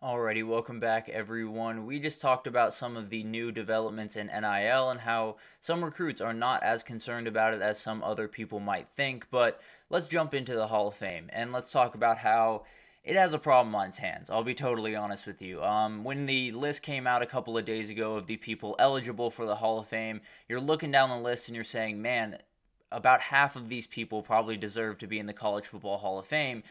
Alrighty, welcome back everyone. We just talked about some of the new developments in NIL and how some recruits are not as concerned about it as some other people might think, but let's jump into the Hall of Fame and let's talk about how it has a problem on its hands. I'll be totally honest with you. When the list came out a couple of days ago of the people eligible for the Hall of Fame, you're looking down the list and you're saying, man, about half of these people probably deserve to be in the College Football Hall of Fame,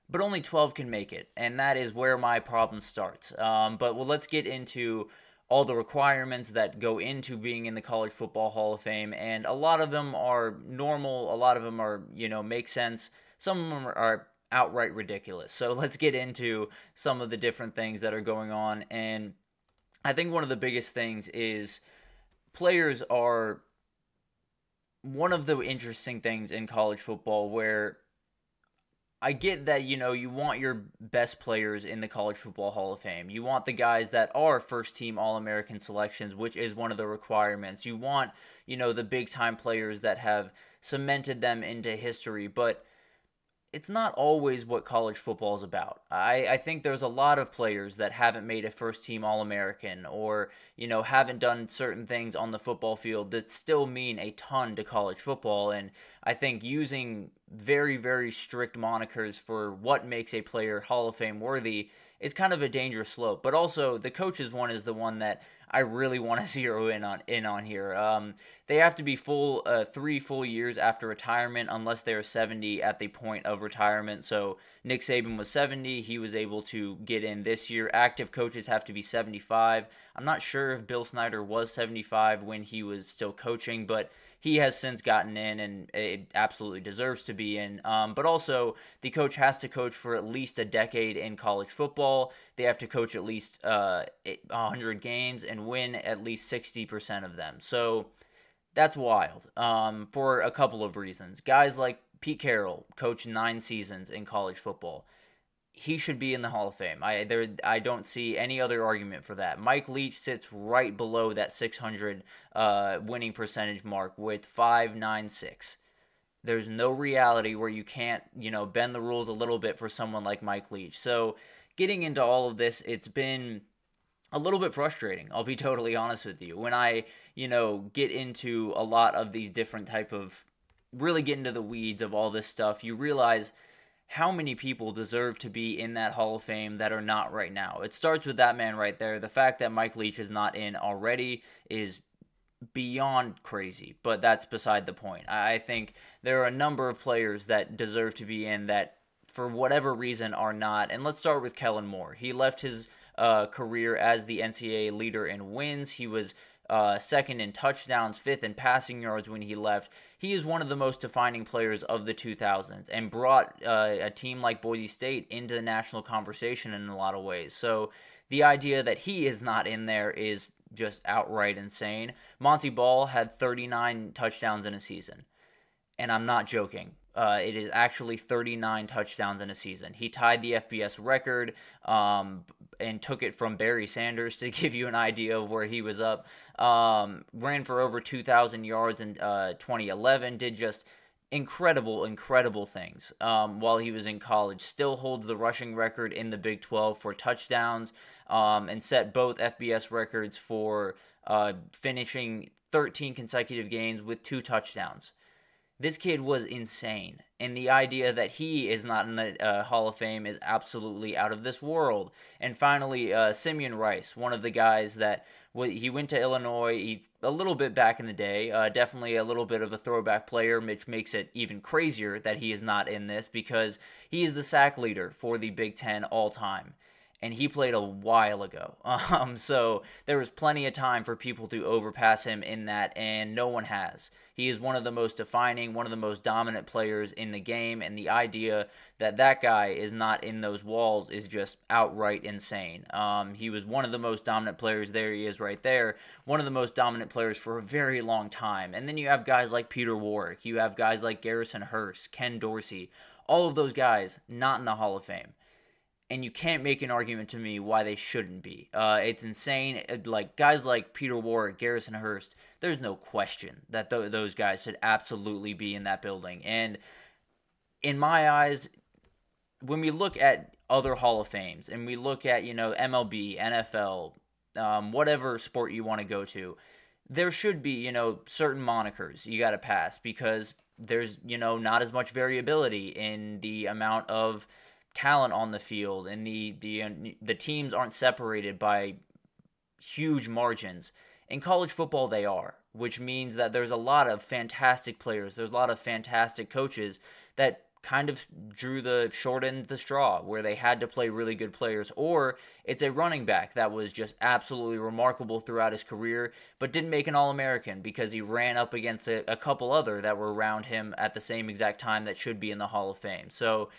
but only 12 can make it, and that is where my problem starts. Let's get into all the requirements that go into being in the College Football Hall of Fame, and a lot of them are normal, a lot of them are, make sense, some of them are outright ridiculous. So let's get into some of the different things that are going on, and I think one of the biggest things is players are one of the interesting things in college football where I get that, you want your best players in the College Football Hall of Fame. You want the guys that are first team All-American selections, which is one of the requirements. You want, the big time players that have cemented them into history, but it's not always what college football is about. I think there's a lot of players that haven't made a first team All-American or, haven't done certain things on the football field that still mean a ton to college football. And I think using very, very strict monikers for what makes a player Hall of Fame worthy is kind of a dangerous slope. But also, the coaches one is the one that I really want to zero in on here. They have to be 3 full years after retirement unless they're 70 at the point of retirement. So Nick Saban was 70. He was able to get in this year. Active coaches have to be 75. I'm not sure if Bill Snyder was 75 when he was still coaching, but he has since gotten in and it absolutely deserves to be in. But also, the coach has to coach for at least a decade in college football. They have to coach at least 100 games and win at least 60% of them. So that's wild for a couple of reasons. Guys like Pete Carroll coached 9 seasons in college football. He should be in the Hall of Fame. I don't see any other argument for that. Mike Leach sits right below that 600 winning percentage mark with 596. There's no reality where you can't, bend the rules a little bit for someone like Mike Leach. So getting into all of this, it's been a little bit frustrating. I'll be totally honest with you. When I, get into a lot of these different type of, really get into the weeds of all this stuff, you realize how many people deserve to be in that Hall of Fame that are not right now. It starts with that man right there. The fact that Mike Leach is not in already is beyond crazy, but that's beside the point. I think there are a number of players that deserve to be in that for whatever reason are not. And let's start with Kellen Moore. He left his career as the NCAA leader in wins. He was second in touchdowns, fifth in passing yards when he left. He is one of the most defining players of the 2000s and brought a team like Boise State into the national conversation in a lot of ways. So the idea that he is not in there is just outright insane. Monty Ball had 39 touchdowns in a season, and I'm not joking. It is actually 39 touchdowns in a season. He tied the FBS record and took it from Barry Sanders to give you an idea of where he was up. Ran for over 2,000 yards in 2011. Did just incredible things while he was in college. Still holds the rushing record in the Big 12 for touchdowns and set both FBS records for finishing 13 consecutive games with 2 touchdowns. This kid was insane, and the idea that he is not in the Hall of Fame is absolutely out of this world. And finally, Simeon Rice, one of the guys that he went to Illinois a little bit back in the day, definitely a little bit of a throwback player, which makes it even crazier that he is not in this because he is the sack leader for the Big Ten all time. And he played a while ago. So there was plenty of time for people to overpass him in that, and no one has. He is one of the most defining, one of the most dominant players in the game, and the idea that that guy is not in those walls is just outright insane. He was one of the most dominant players. There he is right there. One of the most dominant players for a very long time. And then you have guys like Peter Warrick. You have guys like Garrison Hearst, Ken Dorsey. All of those guys not in the Hall of Fame. And you can't make an argument to me why they shouldn't be. It's insane. Like guys like Peter Warrick, Garrison Hearst, there's no question that those guys should absolutely be in that building. And in my eyes, when we look at other Hall of Fames and we look at, MLB, NFL, whatever sport you want to go to, there should be, certain monikers you got to pass because there's, not as much variability in the amount of talent on the field, and the teams aren't separated by huge margins. In college football, they are, which means that there's a lot of fantastic players. There's a lot of fantastic coaches that kind of drew the short end of the straw where they had to play really good players, or it's a running back that was just absolutely remarkable throughout his career but didn't make an All-American because he ran up against a couple other that were around him at the same exact time that should be in the Hall of Fame. So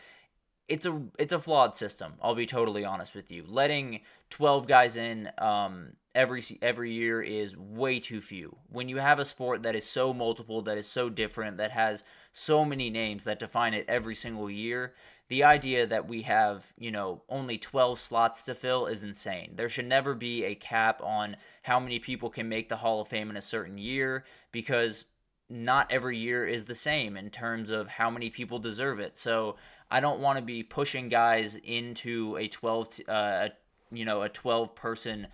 it's a flawed system. I'll be totally honest with you. Letting 12 guys in every year is way too few. When you have a sport that is so multiple, that is so different, that has so many names that define it every single year, the idea that we have, only 12 slots to fill is insane. There should never be a cap on how many people can make the Hall of Fame in a certain year because not every year is the same in terms of how many people deserve it. So I don't want to be pushing guys into a 12 person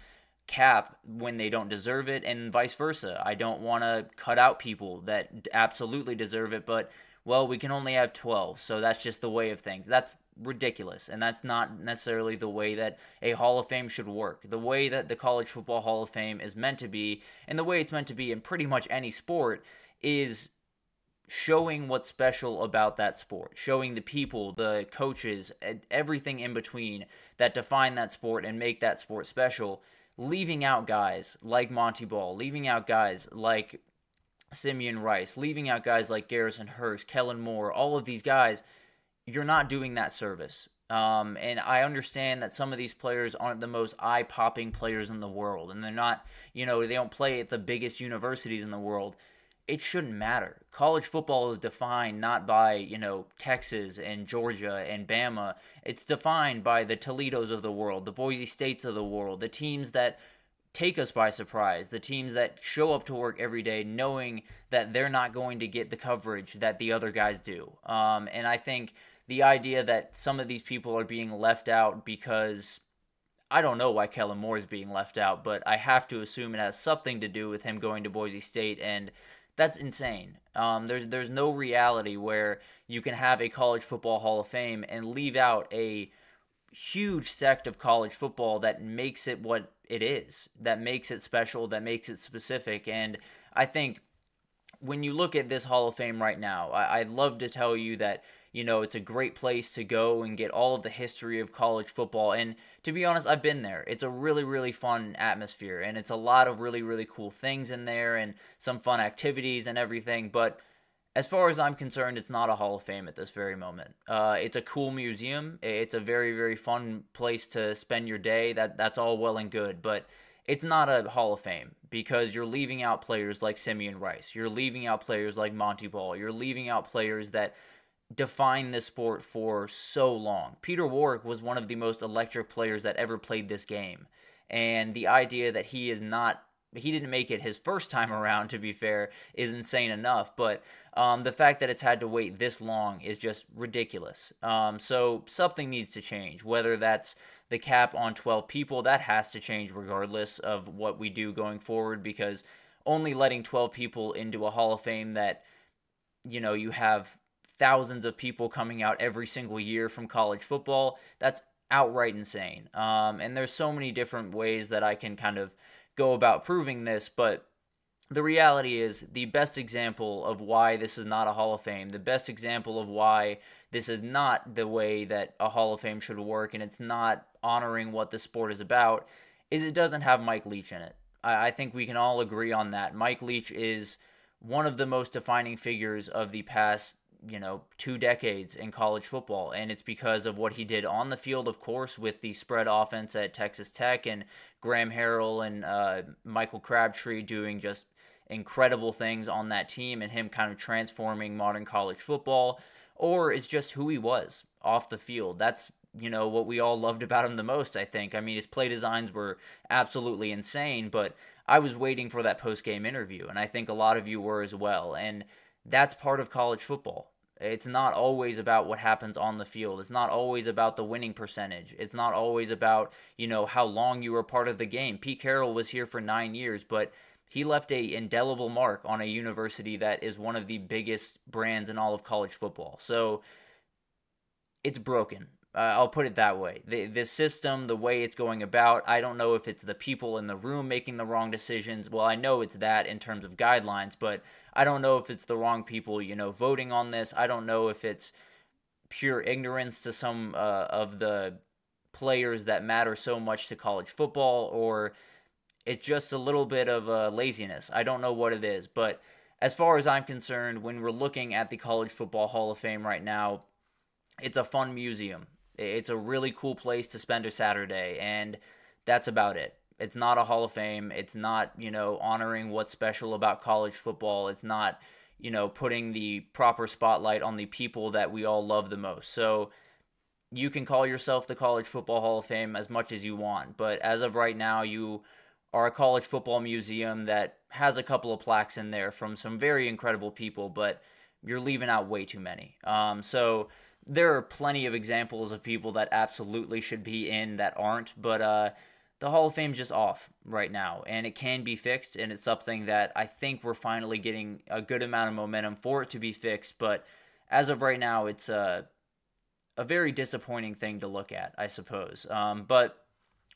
cap when they don't deserve it, and vice versa. I don't want to cut out people that absolutely deserve it, but we can only have 12, so that's just the way of things. That's ridiculous, and that's not necessarily the way that a Hall of Fame should work. The way that the College Football Hall of Fame is meant to be, and the way it's meant to be in pretty much any sport, is showing what's special about that sport, showing the people, the coaches, everything in between that define that sport and make that sport special, leaving out guys like Monty Ball, leaving out guys like Simeon Rice, leaving out guys like Garrison Hurst, Kellen Moore, all of these guys. You're not doing that service. And I understand that some of these players aren't the most eye-popping players in the world, and they're not, they don't play at the biggest universities in the world. It shouldn't matter. College football is defined not by, Texas and Georgia and Bama. It's defined by the Toledos of the world, the Boise States of the world, the teams that take us by surprise, the teams that show up to work every day knowing that they're not going to get the coverage that the other guys do. And I think the idea that some of these people are being left out because I don't know why Kellen Moore is being left out, but I have to assume it has something to do with him going to Boise State, and that's insane. There's no reality where you can have a College Football Hall of Fame and leave out a huge sect of college football that makes it what it is, that makes it special, that makes it specific. And I think when you look at this Hall of Fame right now, I'd love to tell you that, it's a great place to go and get all of the history of college football. And to be honest, I've been there. It's a really, really fun atmosphere, and it's a lot of really, really cool things in there and some fun activities and everything. But as far as I'm concerned, it's not a Hall of Fame at this very moment. It's a cool museum. It's a very, very fun place to spend your day. That's all well and good, but it's not a Hall of Fame because you're leaving out players like Simeon Rice. You're leaving out players like Monty Ball. You're leaving out players that define this sport for so long. Peter Warrick was one of the most electric players that ever played this game. And the idea that he didn't make it his first time around, to be fair, is insane enough. But the fact that it's had to wait this long is just ridiculous. So something needs to change, whether that's the cap on 12 people. That has to change regardless of what we do going forward, because only letting 12 people into a Hall of Fame that, you have thousands of people coming out every single year from college football, that's outright insane. And there's so many different ways that I can kind of go about proving this, but the reality is the best example of why this is not a Hall of Fame, the best example of why this is not the way that a Hall of Fame should work and it's not honoring what the sport is about, is it doesn't have Mike Leach in it. I think we can all agree on that. Mike Leach is one of the most defining figures of the past 2 decades in college football, and it's because of what he did on the field, of course, with the spread offense at Texas Tech and Graham Harrell and Michael Crabtree doing just incredible things on that team and him kind of transforming modern college football, or it's just who he was off the field. That's, what we all loved about him the most, I think. I mean, his play designs were absolutely insane, but I was waiting for that post-game interview, and I think a lot of you were as well, and that's part of college football. It's not always about what happens on the field. It's not always about the winning percentage. It's not always about, how long you were part of the game. Pete Carroll was here for 9 years, but he left a indelible mark on a university that is one of the biggest brands in all of college football. So it's broken. I'll put it that way. The system, the way it's going about, I don't know if it's the people in the room making the wrong decisions. Well, I know it's that in terms of guidelines, but I don't know if it's the wrong people, voting on this. I don't know if it's pure ignorance to some of the players that matter so much to college football, or it's just a little bit of laziness. I don't know what it is, but as far as I'm concerned, when we're looking at the College Football Hall of Fame right now, it's a fun museum. It's a really cool place to spend a Saturday, and that's about it. It's not a Hall of Fame. It's not, honoring what's special about college football. It's not, putting the proper spotlight on the people that we all love the most. So you can call yourself the College Football Hall of Fame as much as you want, but as of right now, you are a college football museum that has a couple of plaques in there from some very incredible people, but you're leaving out way too many. So there are plenty of examples of people that absolutely should be in that aren't, but the Hall of Fame's just off right now, and it can be fixed, and it's something that I think we're finally getting a good amount of momentum for it to be fixed, but as of right now, it's a very disappointing thing to look at, I suppose. But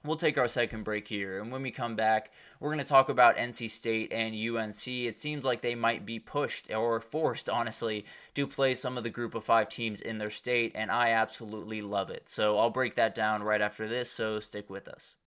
we'll take our second break here, and when we come back, we're going to talk about NC State and UNC. It seems like they might be pushed or forced, honestly, to play some of the group of 5 teams in their state, and I absolutely love it. So I'll break that down right after this, so stick with us.